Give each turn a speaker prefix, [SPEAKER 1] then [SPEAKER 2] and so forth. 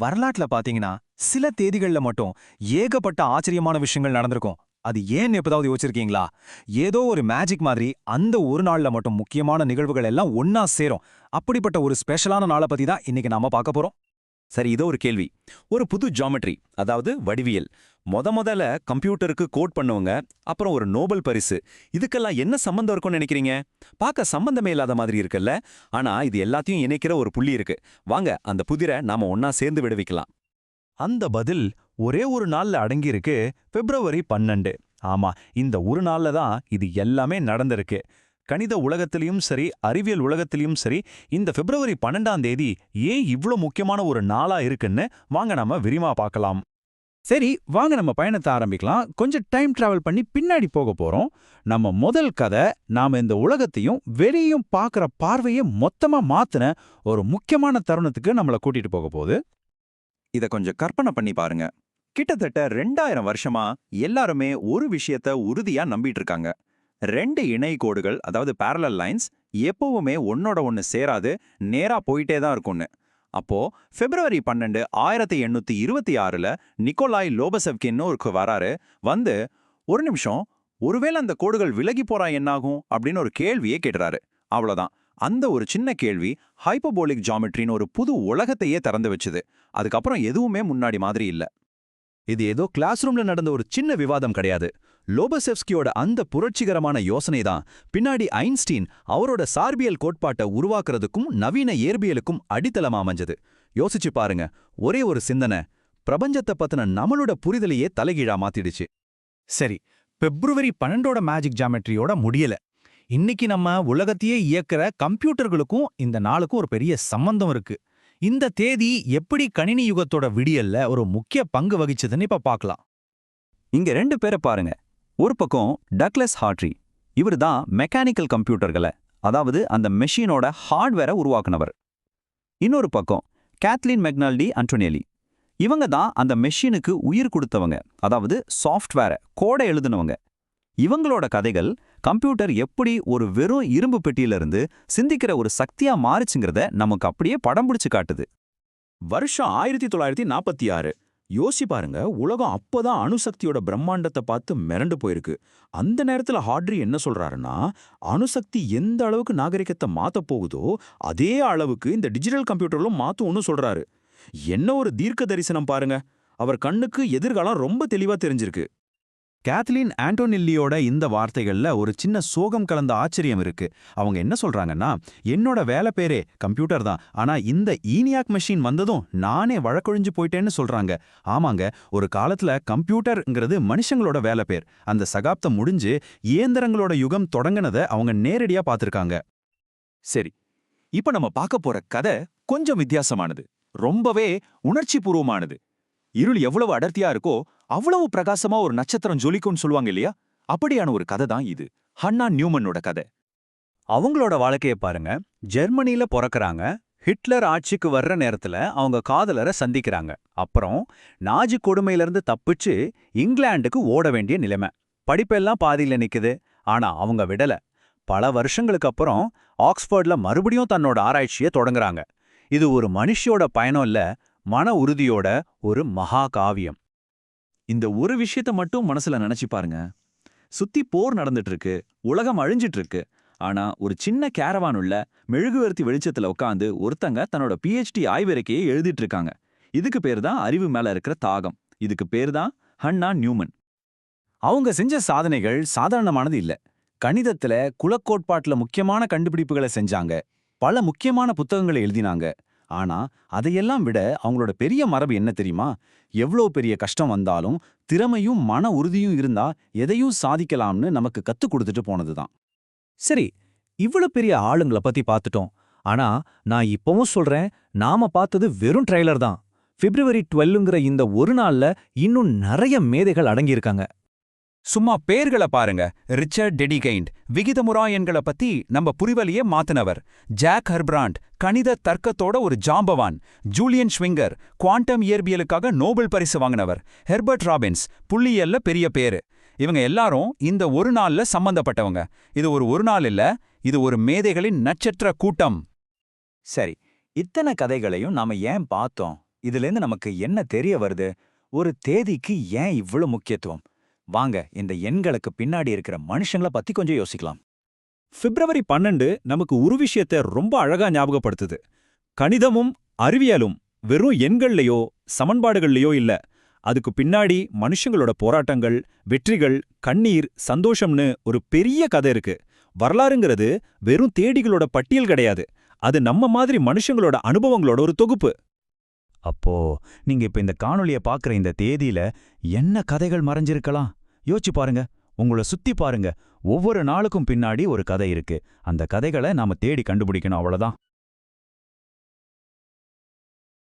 [SPEAKER 1] வரலாற்றுல பாத்தீங்கன்னா சில தேதிகள்ல மட்டும் ஏகப்பட்ட ஆச்சரியமான விஷயங்கள் நடந்திருக்கும். அது ஏன்னு எப்பதாவது யோசிச்சிருக்கீங்களா? ஏதோ ஒரு மேஜிக் மாதிரி அந்த ஒரு நாள்ல மட்டும் முக்கியமான நிகழ்வுகள் எல்லாம் ஒன்னா சேரும். அப்படிப்பட்ட ஒரு ஸ்பெஷலான நாளை பத்தி தான் இன்னைக்கு நாம பார்க்க போறோம்.
[SPEAKER 2] சரி, இதோ ஒரு கேள்வி. ஒரு புது ஜாமெட்ரி, அதாவது வடிவியல், முதல்ல கம்ப்யூட்டருக்கு கோட் பண்ணுவங்க, அப்புறம் ஒரு நோபல் பரிசு. இதுக்கெல்லாம் என்ன சம்பந்தம் இருக்கும்னு நினைக்கிறீங்க? பார்க்க சம்பந்தமே இல்லாத மாதிரி இருக்குல்ல? ஆனா இது எல்லாத்தையும் இணைக்கிற ஒரு புள்ளி இருக்கு. வாங்க அந்த புதிரை நாம ஒன்னா சேர்ந்து விடுவிக்கலாம்.
[SPEAKER 3] அந்த பதில் ஒரே ஒரு நாள்ல அடங்கியிருக்கு. பிப்ரவரி 12. ஆமா, இந்த ஒரு நாள்ல தான் இது எல்லாமே நடந்திருக்கு. கணித உலகத்திலையும் சரி, அறிவியல் உலகத்திலையும் சரி, இந்த பிப்ரவரி 12ஆம் தேதி ஏன் இவ்ளோ முக்கியமான ஒரு நாளா இருக்குன்னு வாங்க நாம விரிவா பார்க்கலாம்.
[SPEAKER 4] சரி, வாங்க நம்ம பயணத்தை ஆரம்பிக்கலாம். கொஞ்சம் டைம் டிராவல் பண்ணி பின்னாடி போக போறோம். நம்ம முதல் கதை நாம இந்த உலகத்தையும் வெளியும் பார்க்குற பார்வையை மொத்தமா மாத்தின ஒரு முக்கியமான தருணத்துக்கு நம்மளை கூட்டிட்டு போக போகுது.
[SPEAKER 2] இத கொஞ்சம் கற்பனை பண்ணி பாருங்க. கிட்டத்தட்ட 2000 வருஷமா எல்லாருமே ஒரு விஷயத்த உறுதியா நம்பிட்டு இருக்காங்க. ரெண்டு இணை கோடுகள், அதாவது parallel லைன்ஸ், எப்பவுமே ஒன்னோட ஒன்னு சேராது, நேரா போயிட்டே தான் இருக்கும்னு. அப்போ பிப்ரவரி 12 1826ல நிக்கோலாய் லோபசெவ்கின்னு ஒரு வராரு. வந்து, ஒரு நிமிஷம், ஒருவேளை அந்த கோடுகள் விலகி போறா என்னாகும் அப்படின்னு ஒரு கேள்வியே கேட்டுறாரு. அவ்வளவுதான். அந்த ஒரு சின்ன கேள்வி ஹைப்பர்போலிக் ஜாமெட்ரின்னு ஒரு புது உலகத்தையே திறந்து வச்சுது. அதுக்கப்புறம் எதுவுமே முன்னாடி மாதிரி இல்ல.
[SPEAKER 3] இது ஏதோ கிளாஸ் ரூம்ல நடந்த ஒரு சின்ன விவாதம் கிடையாது. லோபசெவ்ஸ்கியோட அந்த புரட்சிகரமான யோசனை தான் பின்னாடி ஐன்ஸ்டீன் அவரோட சார்பியல் கோட்பாட்டை உருவாக்குறதுக்கும் நவீன இயற்பியலுக்கும் அடித்தளமா அமைஞ்சது. யோசிச்சு பாருங்க, ஒரே ஒரு சிந்தனை பிரபஞ்சத்தை பத்தின நம்மளோட புரிதலையே தலைகீழா மாத்திடுச்சு.
[SPEAKER 4] சரி, பிப்ரவரி 12ஓட மேஜிக் ஜாமெட்ரியோட முடியல. இன்னைக்கு நம்ம உலகத்தையே இயக்குற கம்ப்யூட்டர்களுக்கும் இந்த நாளுக்கும் ஒரு பெரிய சம்பந்தம் இருக்கு. இந்த தேதி எப்படி கணினி யுகத்தோட விடியல்ல ஒரு முக்கிய பங்கு வகிச்சதுன்னு இப்ப பார்க்கலாம்.
[SPEAKER 2] இங்க ரெண்டு பேரை பாருங்க. ஒரு பக்கம் டக்ளஸ் ஹார்ட்ரி, இவர் தான் மெக்கானிக்கல் கம்ப்யூட்டர்களை, அதாவது அந்த மெஷினோட ஹார்ட்வேரை உருவாக்குனவர். இன்னொரு பக்கம் கேத்லின் மெக்னால்டி அன்டோனேலி, இவங்க தான் அந்த மெஷினுக்கு உயிர் கொடுத்தவங்க, அதாவது சாஃப்ட்வேரை கோடை எழுதுனவங்க. இவங்களோட கதைகள் கம்ப்யூட்டர் எப்படி ஒரு வெறும் இரும்பு பெட்டியிலிருந்து சிந்திக்கிற ஒரு சக்தியா மாறுச்சுங்கிறத நமக்கு அப்படியே படம் பிடிச்சு காட்டுது.
[SPEAKER 3] வருஷம் 1946. யோசி பாருங்க, உலகம் அப்பதான் அணுசக்தியோட பிரம்மாண்டத்தை பார்த்து மிரண்டு போயிருக்கு. அந்த நேரத்துல ஹார்ட்ரி என்ன சொல்றாருன்னா, அணுசக்தி எந்த அளவுக்கு நாகரிகத்தை மாத்த போகுதோ அதே அளவுக்கு இந்த டிஜிட்டல் கம்ப்யூட்டர்களும் மாத்தும்னு சொல்றாரு. என்ன ஒரு தீர்க்க தரிசனம் பாருங்க. அவர் கண்ணுக்கு எதிர்காலம் ரொம்ப தெளிவா தெரிஞ்சிருக்கு.
[SPEAKER 4] கேத்லின் ஆண்டோனில்லியோட இந்த வார்த்தைகள்ல ஒரு சின்ன சோகம் கலந்த ஆச்சரியம் இருக்கு. அவங்க என்ன சொல்றாங்கன்னா, என்னோட வேலை பேரே கம்ப்யூட்டர் தான், ஆனா இந்த ஈனியாக் மெஷின் வந்ததும் நானே வழக்கொழிஞ்சு போயிட்டேன்னு சொல்றாங்க. ஆமாங்க, ஒரு காலத்துல கம்ப்யூட்டர்ங்கிறது மனுஷங்களோட வேலை பேர். அந்த சகாப்தம் முடிஞ்சு இயந்திரங்களோட யுகம் தொடங்கினதை அவங்க நேரடியா பார்த்திருக்காங்க.
[SPEAKER 3] சரி, இப்ப நம்ம பார்க்க போற கதை கொஞ்சம் வித்தியாசமானது, ரொம்பவே உணர்ச்சி பூர்வமானது. இருள் எவ்வளவு அடர்த்தியா இருக்கோ அவ்வளவு பிரகாசமா ஒரு நட்சத்திரம் ஜொலிக்கும்னு சொல்லுவாங்க இல்லையா? அப்படியான ஒரு கதை தான் இது. ஹன்னா நியூமனோட கதை.
[SPEAKER 4] அவங்களோட வாழ்க்கைய பாருங்க. ஜெர்மனில பிறக்கறாங்க. ஹிட்லர் ஆட்சிக்கு வர்ற நேரத்துல அவங்க காதலரை சந்திக்கிறாங்க. அப்புறம் நாஜி கொடுமையிலிருந்து தப்பிச்சு இங்கிலாந்துக்கு ஓட வேண்டிய நிலைமை. படிப்பெல்லாம் பாதியில நிக்குது. ஆனா அவங்க விடல. பல வருஷங்களுக்கு அப்புறம் ஆக்ஸ்போர்ட்ல மறுபடியும் தன்னோட ஆராய்ச்சியை தொடங்குறாங்க. இது ஒரு மனுஷியோட பயணம் இல்ல, மன உறுதியோட ஒரு மகா காவியம்.
[SPEAKER 3] இந்த ஒரு விஷயத்த மட்டும் மனசுல நினைச்சு பாருங்க. சுத்தி போர் நடந்துட்டு இருக்கு, உலகம் அழிஞ்சிட்டு இருக்கு. ஆனா ஒரு சின்ன கேரவான் உள்ள மெழுகுவர்த்தி வெளிச்சத்துல உட்காந்து ஒருத்தங்க தன்னோட PhD ஆய்வறிக்கையை எழுதிட்டு இருக்காங்க. இதுக்கு பேர் தான் அறிவு மேல இருக்கிற தாகம். இதுக்கு பேர் தான் ஹன்னா நியூமன்.
[SPEAKER 4] அவங்க செஞ்ச சாதனைகள் சாதாரணமானது இல்ல. கணிதத்துல குலக்கோட்பாட்டுல முக்கியமான கண்டுபிடிப்புகளை செஞ்சாங்க. பல முக்கியமான புத்தகங்களை எழுதினாங்க. ஆனா அதையெல்லாம் விட அவங்களோட பெரிய மரபு என்ன தெரியுமா? எவ்வளோ பெரிய கஷ்டம் வந்தாலும் திறமையும் மன உறுதியும் இருந்தா எதையும் சாதிக்கலாம்னு நமக்கு கத்துக் கொடுத்துட்டு போனதுதான். சரி, இவ்வளவு பெரிய ஆளுங்களை பத்தி பார்த்துட்டோம். ஆனா நான் இப்பவும் சொல்றேன், நாம பார்த்தது வெறும் ட்ரெய்லர் தான். பிப்ரவரி 12ங்கிற இந்த ஒரு நாள்ல இன்னும் நிறைய மேதைகள் அடங்கியிருக்காங்க.
[SPEAKER 1] சும்மா பேர்களை பாருங்க. ரிச்சர்ட் டெடிகெய்ண்ட் விகிதமுறா எண்களை பத்தி நம்ம புரிவலையே மாத்தினவர். ஜாக் ஹெர்பிராண்ட் கணித தர்க்கத்தோட ஒரு ஜாம்பவான். ஜூலியன் ஷ்விங்கர் குவாண்டம் இயற்பியலுக்காக நோபல் பரிசு வாங்கினவர். ஹெர்பர்ட் ராபின்ஸ் புள்ளியியல்ல பெரிய பேரு. இவங்க எல்லாரும் இந்த ஒரு நாள்ல சம்பந்தப்பட்டவங்க. இது ஒரு நாள் இல்ல, இது ஒரு மேதைகளின் நட்சத்திர கூட்டம்.
[SPEAKER 3] சரி, இத்தனை கதைகளையும் நாம ஏன் பார்த்தோம்?
[SPEAKER 4] இதுலேருந்து நமக்கு என்ன தெரிய வருது? ஒரு தேதிக்கு ஏன் இவ்ளோ முக்கியத்துவம்? வாங்க இந்த எண்களுக்கு பின்னாடி இருக்கிற மனுஷங்கள பத்தி கொஞ்சம் யோசிக்கலாம்.
[SPEAKER 5] பிப்ரவரி 12 நமக்கு ஒரு விஷயத்தை ரொம்ப அழகா ஞாபகப்படுத்துது. கணிதமும் அறிவியலும் வெறும் எண்கள்லயோ சமன்பாடுகள்லயோ இல்ல. அதுக்கு பின்னாடி மனுஷங்களோட போராட்டங்கள், வெற்றிகள், கண்ணீர், சந்தோஷம்னு ஒரு பெரிய கதை இருக்கு. வரலாறுங்கிறது வெறும் தேடிகளோட பட்டியல் கிடையாது. அது நம்ம மாதிரி மனுஷங்களோட அனுபவங்களோட ஒரு தொகுப்பு.
[SPEAKER 3] அப்போ நீங்க இப்ப இந்த காணொளிய பாக்குற இந்த தேதியில என்ன கதைகள் மறைஞ்சிருக்கலாம்? யோசிச்சு பாருங்க. உங்கள சுத்தி பாருங்க. ஒவ்வொரு நாளுக்கும் பின்னாடி ஒரு கதை இருக்கு. அந்த கதைகளை நாம தேடி கண்டுபிடிக்கணும், அவ்வளவுதான்.